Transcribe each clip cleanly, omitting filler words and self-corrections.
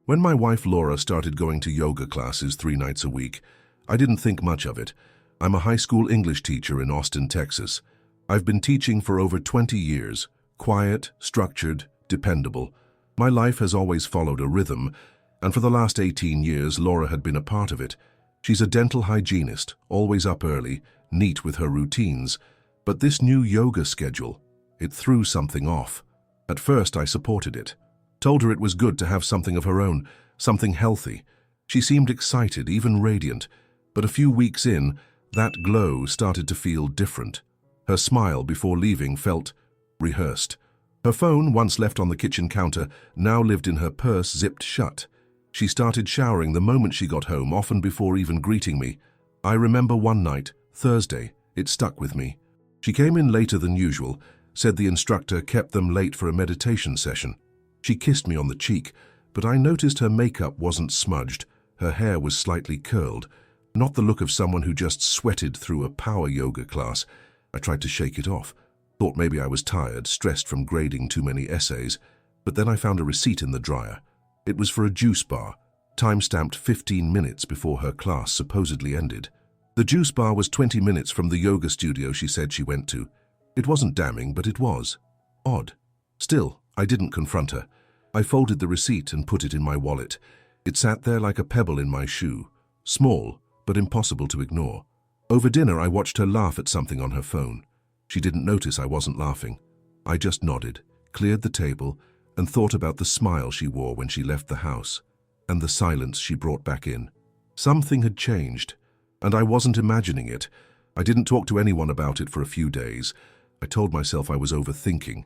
When my wife Laura started going to yoga classes 3 nights a week, I didn't think much of it. I'm a high school English teacher in Austin, Texas. I've been teaching for over 20 years, quiet, structured, dependable. My life has always followed a rhythm, and for the last 18 years, Laura had been a part of it. She's a dental hygienist, always up early, neat with her routines. But this new yoga schedule, it threw something off. At first, I supported it. Told her it was good to have something of her own, something healthy. She seemed excited, even radiant. But a few weeks in, that glow started to feel different. Her smile before leaving felt rehearsed. Her phone, once left on the kitchen counter, now lived in her purse zipped shut. She started showering the moment she got home, often before even greeting me. I remember one night, Thursday, it stuck with me. She came in later than usual, said the instructor kept them late for a meditation session. She kissed me on the cheek, but I noticed her makeup wasn't smudged. Her hair was slightly curled, not the look of someone who just sweated through a power yoga class. I tried to shake it off. Thought maybe I was tired, stressed from grading too many essays, but then I found a receipt in the dryer. It was for a juice bar, time-stamped 15 minutes before her class supposedly ended. The juice bar was 20 minutes from the yoga studio she said she went to. It wasn't damning, but it was odd. Still, I didn't confront her. I folded the receipt and put it in my wallet. It sat there like a pebble in my shoe, small, but impossible to ignore. Over dinner, I watched her laugh at something on her phone. She didn't notice I wasn't laughing. I just nodded, cleared the table, and thought about the smile she wore when she left the house, and the silence she brought back in. Something had changed, and I wasn't imagining it. I didn't talk to anyone about it for a few days. I told myself I was overthinking.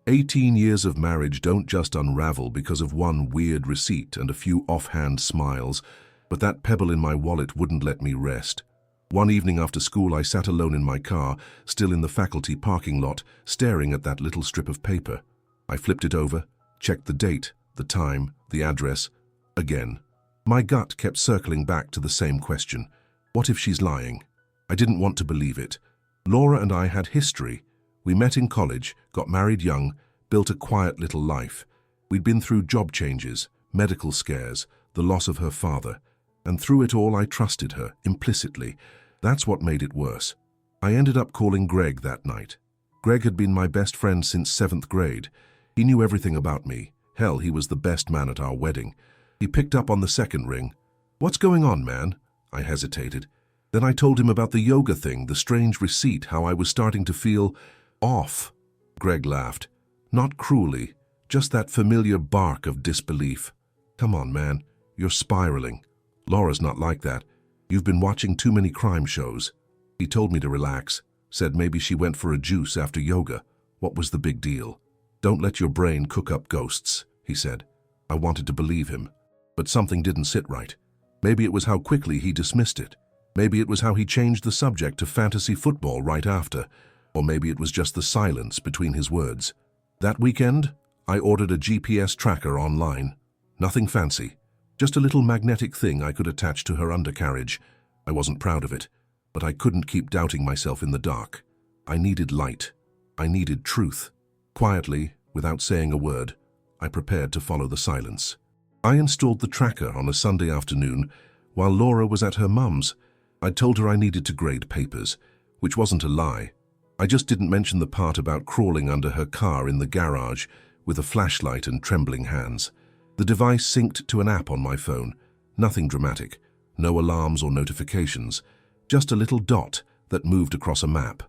18 years of marriage don't just unravel because of one weird receipt and a few offhand smiles, but that pebble in my wallet wouldn't let me rest. One evening after school, I sat alone in my car, still in the faculty parking lot, staring at that little strip of paper. I flipped it over, checked the date, the time, the address. Again. My gut kept circling back to the same question. What if she's lying? I didn't want to believe it. Laura and I had history. We met in college, got married young, built a quiet little life. We'd been through job changes, medical scares, the loss of her father. And through it all, I trusted her, implicitly. That's what made it worse. I ended up calling Greg that night. Greg had been my best friend since 7th grade. He knew everything about me. Hell, he was the best man at our wedding. He picked up on the second ring. "What's going on, man?" I hesitated. Then I told him about the yoga thing, the strange receipt, how I was starting to feel off. Greg laughed. Not cruelly, just that familiar bark of disbelief. "Come on, man, you're spiraling. Laura's not like that. You've been watching too many crime shows." He told me to relax, said maybe she went for a juice after yoga. What was the big deal? "Don't let your brain cook up ghosts," he said. I wanted to believe him, but something didn't sit right. Maybe it was how quickly he dismissed it. Maybe it was how he changed the subject to fantasy football right after. Or maybe it was just the silence between his words. That weekend, I ordered a GPS tracker online. Nothing fancy. Just a little magnetic thing I could attach to her undercarriage. I wasn't proud of it, but I couldn't keep doubting myself in the dark. I needed light. I needed truth. Quietly, without saying a word, I prepared to follow the silence. I installed the tracker on a Sunday afternoon while Laura was at her mum's. I told her I needed to grade papers, which wasn't a lie. I just didn't mention the part about crawling under her car in the garage with a flashlight and trembling hands. The device synced to an app on my phone. Nothing dramatic, no alarms or notifications, just a little dot that moved across a map.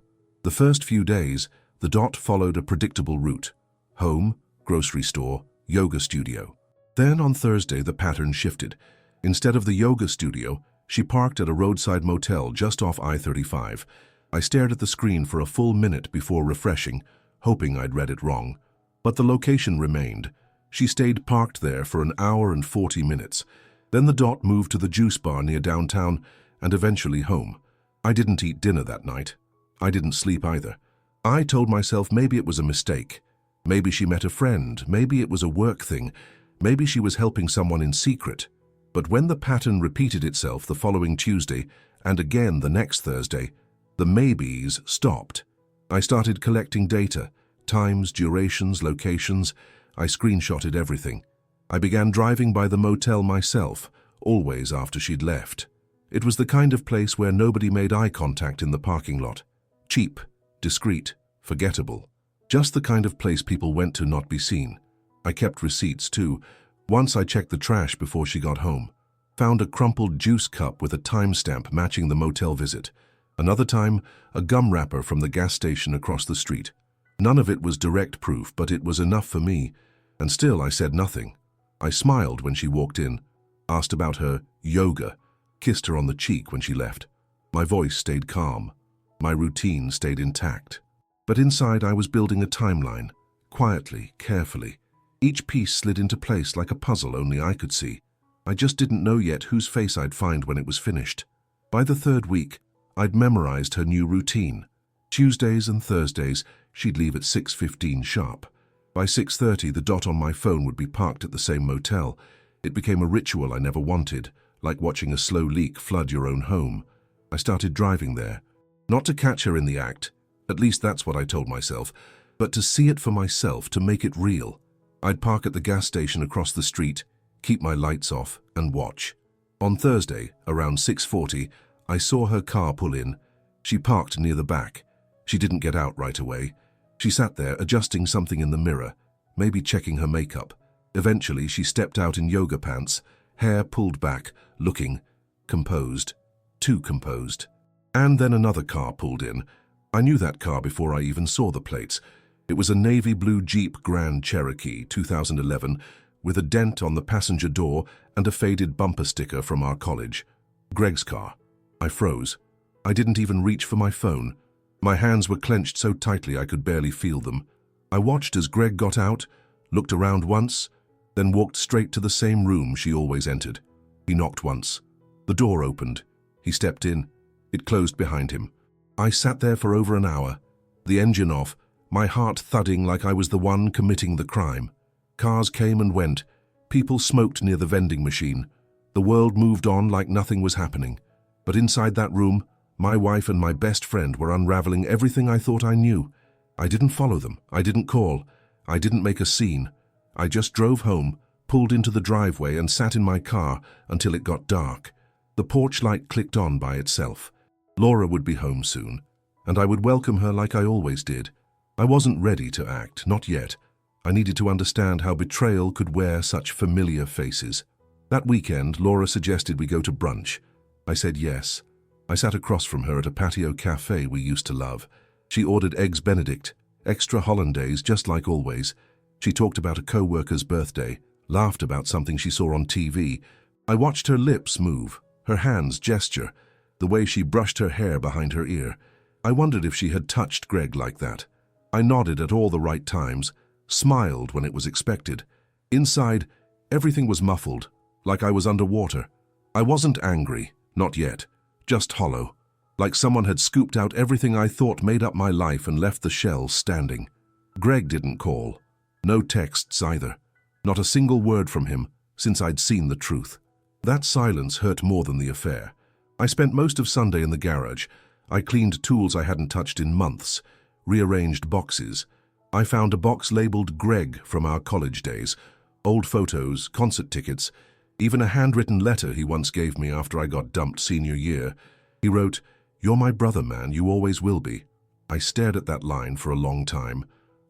The first few days, the dot followed a predictable route: home, grocery store, yoga studio. Then on Thursday, the pattern shifted. Instead of the yoga studio, she parked at a roadside motel just off I-35. I stared at the screen for a full minute before refreshing, hoping I'd read it wrong. But the location remained. She stayed parked there for an hour and 40 minutes. Then the dot moved to the juice bar near downtown and eventually home. I didn't eat dinner that night. I didn't sleep either. I told myself maybe it was a mistake. Maybe she met a friend. Maybe it was a work thing. Maybe she was helping someone in secret. But when the pattern repeated itself the following Tuesday and again the next Thursday, the maybes stopped. I started collecting data, times, durations, locations. I screenshotted everything. I began driving by the motel myself, always after she'd left. It was the kind of place where nobody made eye contact in the parking lot. Cheap, discreet, forgettable. Just the kind of place people went to not be seen. I kept receipts too. Once I checked the trash before she got home. Found a crumpled juice cup with a timestamp matching the motel visit. Another time, a gum wrapper from the gas station across the street. None of it was direct proof, but it was enough for me. And still I said nothing. I smiled when she walked in, asked about her yoga, kissed her on the cheek when she left. My voice stayed calm. My routine stayed intact. But inside I was building a timeline, quietly, carefully. Each piece slid into place like a puzzle only I could see. I just didn't know yet whose face I'd find when it was finished. By the third week, I'd memorized her new routine. Tuesdays and Thursdays, she'd leave at 6:15 sharp. By 6:30, the dot on my phone would be parked at the same motel. It became a ritual I never wanted, like watching a slow leak flood your own home. I started driving there. Not to catch her in the act, at least that's what I told myself, but to see it for myself, to make it real. I'd park at the gas station across the street, keep my lights off, and watch. On Thursday, around 6:40, I saw her car pull in. She parked near the back. She didn't get out right away. She sat there adjusting something in the mirror, maybe checking her makeup. Eventually, she stepped out in yoga pants, hair pulled back, looking composed, too composed. And then another car pulled in. I knew that car before I even saw the plates. It was a navy blue Jeep Grand Cherokee 2011 with a dent on the passenger door and a faded bumper sticker from our college. Greg's car. I froze. I didn't even reach for my phone. My hands were clenched so tightly I could barely feel them. I watched as Greg got out, looked around once, then walked straight to the same room she always entered. He knocked once. The door opened. He stepped in. It closed behind him. I sat there for over an hour, the engine off, my heart thudding like I was the one committing the crime. Cars came and went. People smoked near the vending machine. The world moved on like nothing was happening. But inside that room, my wife and my best friend were unraveling everything I thought I knew. I didn't follow them. I didn't call. I didn't make a scene. I just drove home, pulled into the driveway and sat in my car until it got dark. The porch light clicked on by itself. Laura would be home soon, and I would welcome her like I always did. I wasn't ready to act, not yet. I needed to understand how betrayal could wear such familiar faces. That weekend, Laura suggested we go to brunch. I said yes. I sat across from her at a patio cafe we used to love. She ordered eggs Benedict, extra hollandaise, just like always. She talked about a co-worker's birthday, laughed about something she saw on TV. I watched her lips move, her hands gesture, the way she brushed her hair behind her ear. I wondered if she had touched Greg like that. I nodded at all the right times, smiled when it was expected. Inside, everything was muffled, like I was underwater. I wasn't angry, not yet, just hollow, like someone had scooped out everything I thought made up my life and left the shell standing. Greg didn't call. No texts either. Not a single word from him, since I'd seen the truth. That silence hurt more than the affair. I spent most of Sunday in the garage. I cleaned tools I hadn't touched in months, rearranged boxes. I found a box labeled Greg from our college days, old photos, concert tickets, even a handwritten letter he once gave me after I got dumped senior year. He wrote, "You're my brother, man, you always will be." I stared at that line for a long time.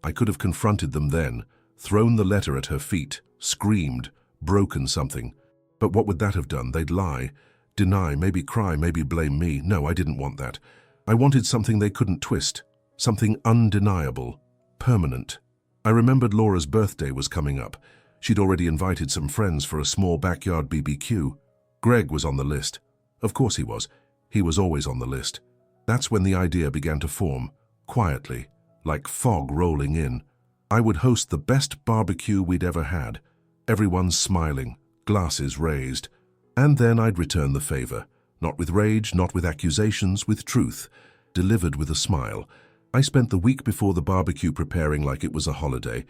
I could have confronted them then, thrown the letter at her feet, screamed, broken something. But what would that have done? They'd lie, deny, maybe cry, maybe blame me. No, I didn't want that. I wanted something they couldn't twist, something undeniable, permanent. I remembered Laura's birthday was coming up. She'd already invited some friends for a small backyard BBQ. Greg was on the list. Of course he was. He was always on the list. That's when the idea began to form, quietly, like fog rolling in. I would host the best barbecue we'd ever had. Everyone smiling, glasses raised. And then I'd return the favor. Not with rage, not with accusations, with truth, delivered with a smile. I spent the week before the barbecue preparing like it was a holiday.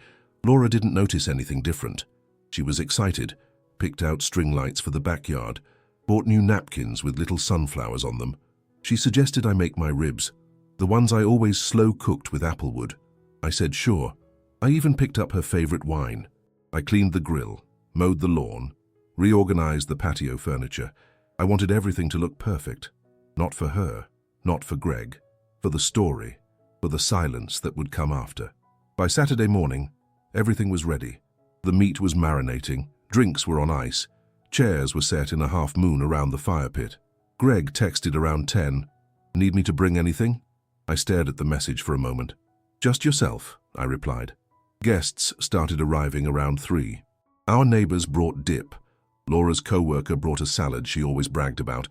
Laura didn't notice anything different. She was excited, picked out string lights for the backyard, bought new napkins with little sunflowers on them. She suggested I make my ribs, the ones I always slow-cooked with applewood. I said sure. I even picked up her favorite wine. I cleaned the grill, mowed the lawn, reorganized the patio furniture. I wanted everything to look perfect. Not for her, not for Greg, for the story, for the silence that would come after. By Saturday morning, everything was ready. The meat was marinating, drinks were on ice, chairs were set in a half moon around the fire pit. Greg texted around 10. "Need me to bring anything?" I stared at the message for a moment. "Just yourself," I replied. Guests started arriving around 3. Our neighbors brought dip. Laura's co-worker brought a salad she always bragged about.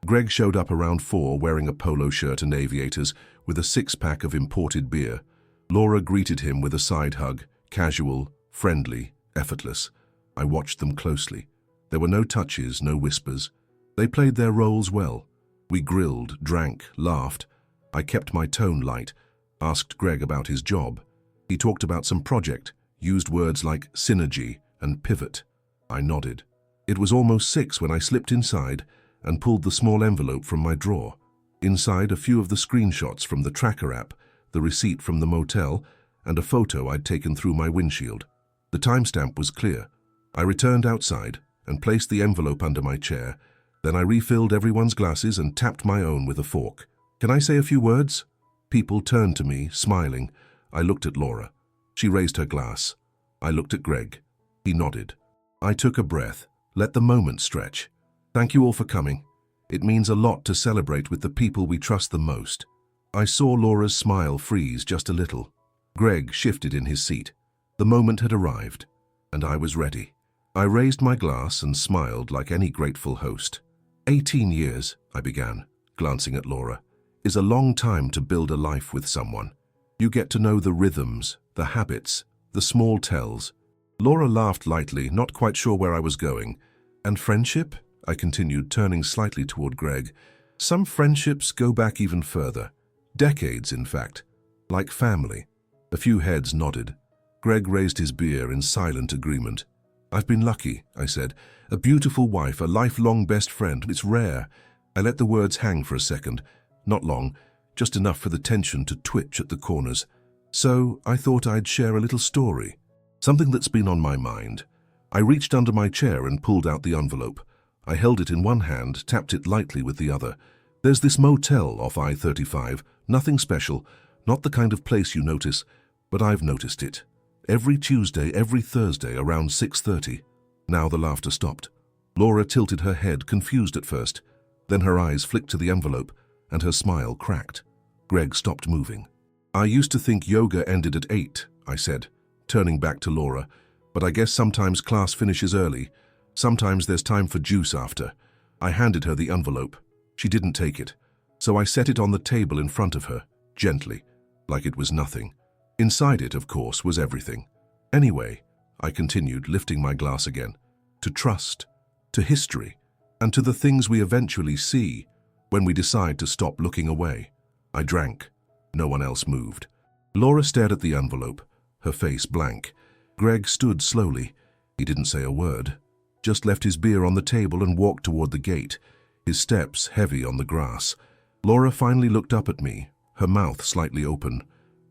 Greg showed up around 4 wearing a polo shirt and aviators with a 6-pack of imported beer. Laura greeted him with a side hug, casual, friendly, effortless. I watched them closely. There were no touches, no whispers. They played their roles well. We grilled, drank, laughed. I kept my tone light, asked Greg about his job. He talked about some project, used words like synergy and pivot. I nodded. It was almost 6 when I slipped inside and pulled the small envelope from my drawer. Inside, a few of the screenshots from the tracker app, the receipt from the motel, and a photo I'd taken through my windshield. The timestamp was clear. I returned outside and placed the envelope under my chair. Then I refilled everyone's glasses and tapped my own with a fork. "Can I say a few words?" People turned to me, smiling. I looked at Laura. She raised her glass. I looked at Greg. He nodded. I took a breath, let the moment stretch. "Thank you all for coming. It means a lot to celebrate with the people we trust the most." I saw Laura's smile freeze just a little. Greg shifted in his seat. The moment had arrived, and I was ready. I raised my glass and smiled like any grateful host. 18 years, I began, glancing at Laura, is a long time to build a life with someone. You get to know the rhythms, the habits, the small tells. Laura laughed lightly, not quite sure where I was going. "And friendship?" I continued, turning slightly toward Greg. "Some friendships go back even further. Decades, in fact. Like family." A few heads nodded. Greg raised his beer in silent agreement. "I've been lucky," I said. "A beautiful wife, a lifelong best friend. It's rare." I let the words hang for a second. Not long, just enough for the tension to twitch at the corners. So I thought I'd share a little story. Something that's been on my mind. I reached under my chair and pulled out the envelope. I held it in one hand, tapped it lightly with the other. "There's this motel off I-35. Nothing special, not the kind of place you notice, but I've noticed it. Every Tuesday, every Thursday, around 6:30. Now the laughter stopped. Laura tilted her head, confused at first. Then her eyes flicked to the envelope, and her smile cracked. Greg stopped moving. "I used to think yoga ended at 8, I said, turning back to Laura. "But I guess sometimes class finishes early. Sometimes there's time for juice after." I handed her the envelope. She didn't take it, so I set it on the table in front of her, gently, like it was nothing. Inside it, of course, was everything. "Anyway," I continued, lifting my glass again, "to trust, to history, and to the things we eventually see when we decide to stop looking away." I drank. No one else moved. Laura stared at the envelope, her face blank. Greg stood slowly. He didn't say a word, just left his beer on the table and walked toward the gate, his steps heavy on the grass. Laura finally looked up at me, her mouth slightly open.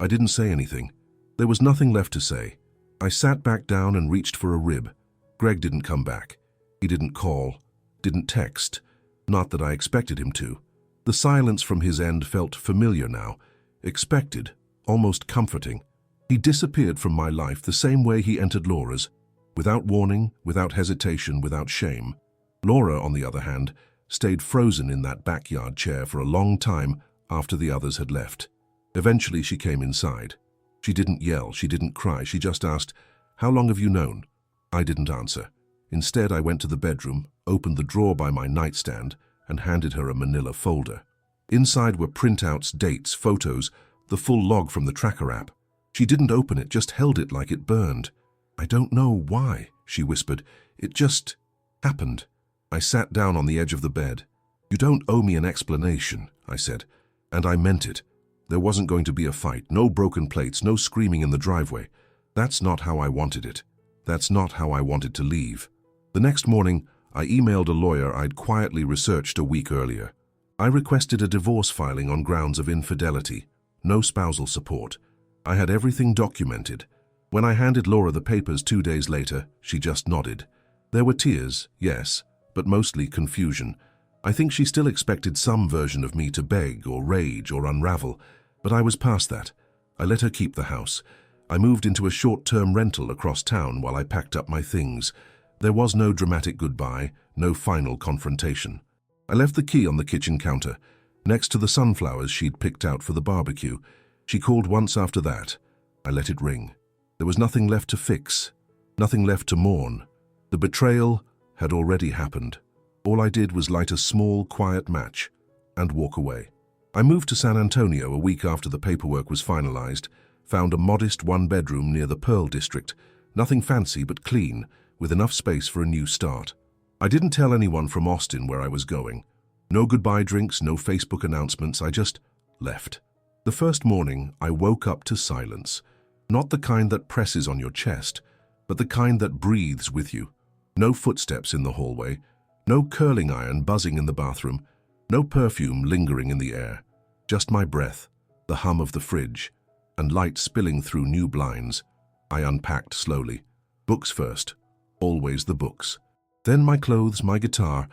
I didn't say anything. There was nothing left to say. I sat back down and reached for a rib. Greg didn't come back. He didn't call, didn't text. Not that I expected him to. The silence from his end felt familiar now, expected, almost comforting. He disappeared from my life the same way he entered Laura's, without warning, without hesitation, without shame. Laura, on the other hand, stayed frozen in that backyard chair for a long time after the others had left. Eventually she came inside. She didn't yell, she didn't cry, she just asked, "How long have you known?" I didn't answer. Instead, I went to the bedroom, opened the drawer by my nightstand, and handed her a manila folder. Inside were printouts, dates, photos, the full log from the tracker app. She didn't open it, just held it like it burned. "I don't know why," she whispered. "It just happened." I sat down on the edge of the bed. "You don't owe me an explanation," I said, and I meant it. There wasn't going to be a fight, no broken plates, no screaming in the driveway. That's not how I wanted it. That's not how I wanted to leave. The next morning, I emailed a lawyer I'd quietly researched a week earlier. I requested a divorce filing on grounds of infidelity, no spousal support. I had everything documented. When I handed Laura the papers 2 days later, she just nodded. There were tears, yes, but mostly confusion. I think she still expected some version of me to beg or rage or unravel, but I was past that. I let her keep the house. I moved into a short-term rental across town while I packed up my things. There was no dramatic goodbye, no final confrontation. I left the key on the kitchen counter, next to the sunflowers she'd picked out for the barbecue. She called once after that. I let it ring. There was nothing left to fix, nothing left to mourn. The betrayal had already happened. All I did was light a small, quiet match and walk away. I moved to San Antonio a week after the paperwork was finalized, found a modest one-bedroom near the Pearl District, nothing fancy but clean, with enough space for a new start. I didn't tell anyone from Austin where I was going. No goodbye drinks, no Facebook announcements, I just left. The first morning, I woke up to silence. Not the kind that presses on your chest, but the kind that breathes with you. No footsteps in the hallway, no curling iron buzzing in the bathroom, no perfume lingering in the air. Just my breath, the hum of the fridge, and light spilling through new blinds. I unpacked slowly. Books first, always the books. Then my clothes, my guitar,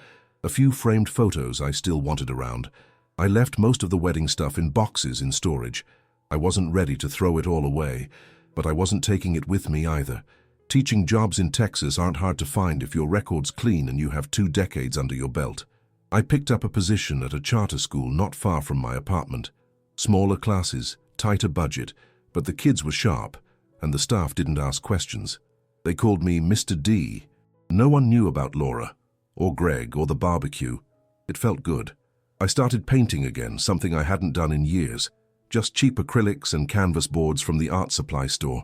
a few framed photos I still wanted around. I left most of the wedding stuff in boxes in storage. I wasn't ready to throw it all away, but I wasn't taking it with me either. Teaching jobs in Texas aren't hard to find if your record's clean and you have 2 decades under your belt. I picked up a position at a charter school not far from my apartment. Smaller classes, tighter budget, but the kids were sharp, and the staff didn't ask questions. They called me Mr. D. No one knew about Laura, or Greg, or the barbecue. It felt good. I started painting again, something I hadn't done in years. Just cheap acrylics and canvas boards from the art supply store.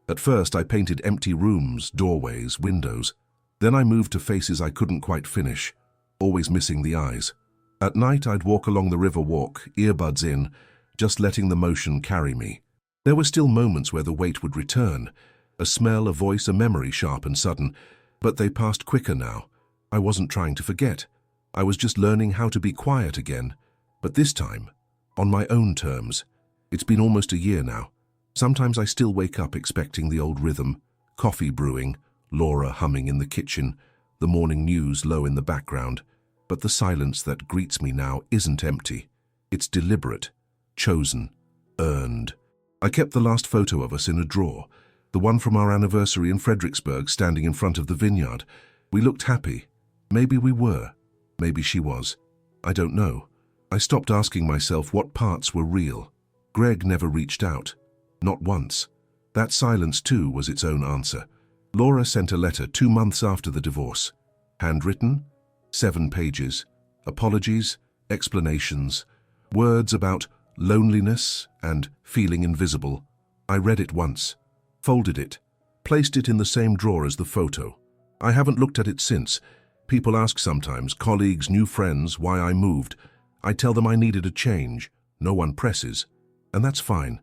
At first, I painted empty rooms, doorways, windows. Then I moved to faces I couldn't quite finish, always missing the eyes. At night, I'd walk along the river walk, earbuds in, just letting the motion carry me. There were still moments where the weight would return, a smell, a voice, a memory sharp and sudden, but they passed quicker now. I wasn't trying to forget. I was just learning how to be quiet again, but this time, on my own terms. It's been almost a year now. Sometimes I still wake up expecting the old rhythm, coffee brewing, Laura humming in the kitchen, the morning news low in the background. But the silence that greets me now isn't empty. It's deliberate, chosen, earned. I kept the last photo of us in a drawer, the one from our anniversary in Fredericksburg standing in front of the vineyard. We looked happy. Maybe we were. Maybe she was. I don't know. I stopped asking myself what parts were real. Greg never reached out. Not once. That silence, too, was its own answer. Laura sent a letter 2 months after the divorce. Handwritten, 7 pages. Apologies, explanations, words about loneliness and feeling invisible. I read it once, folded it, placed it in the same drawer as the photo. I haven't looked at it since. People ask sometimes, colleagues, new friends, why I moved. I tell them I needed a change. No one presses. And that's fine.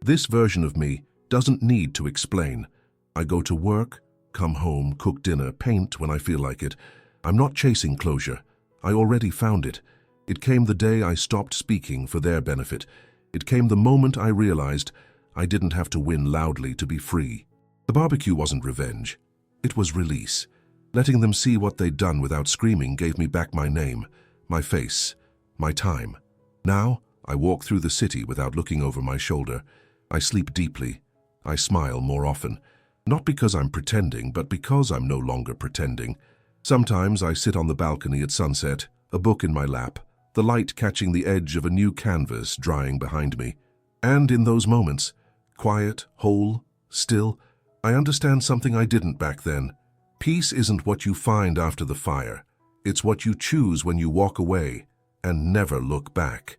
This version of me doesn't need to explain. I go to work, come home, cook dinner, paint when I feel like it. I'm not chasing closure. I already found it. It came the day I stopped speaking for their benefit. It came the moment I realized I didn't have to win loudly to be free. The barbecue wasn't revenge. It was release. Letting them see what they'd done without screaming gave me back my name, my face, my time. Now, I walk through the city without looking over my shoulder. I sleep deeply. I smile more often. Not because I'm pretending, but because I'm no longer pretending. Sometimes I sit on the balcony at sunset, a book in my lap, the light catching the edge of a new canvas drying behind me. And in those moments, quiet, whole, still, I understand something I didn't back then. Peace isn't what you find after the fire. It's what you choose when you walk away and never look back.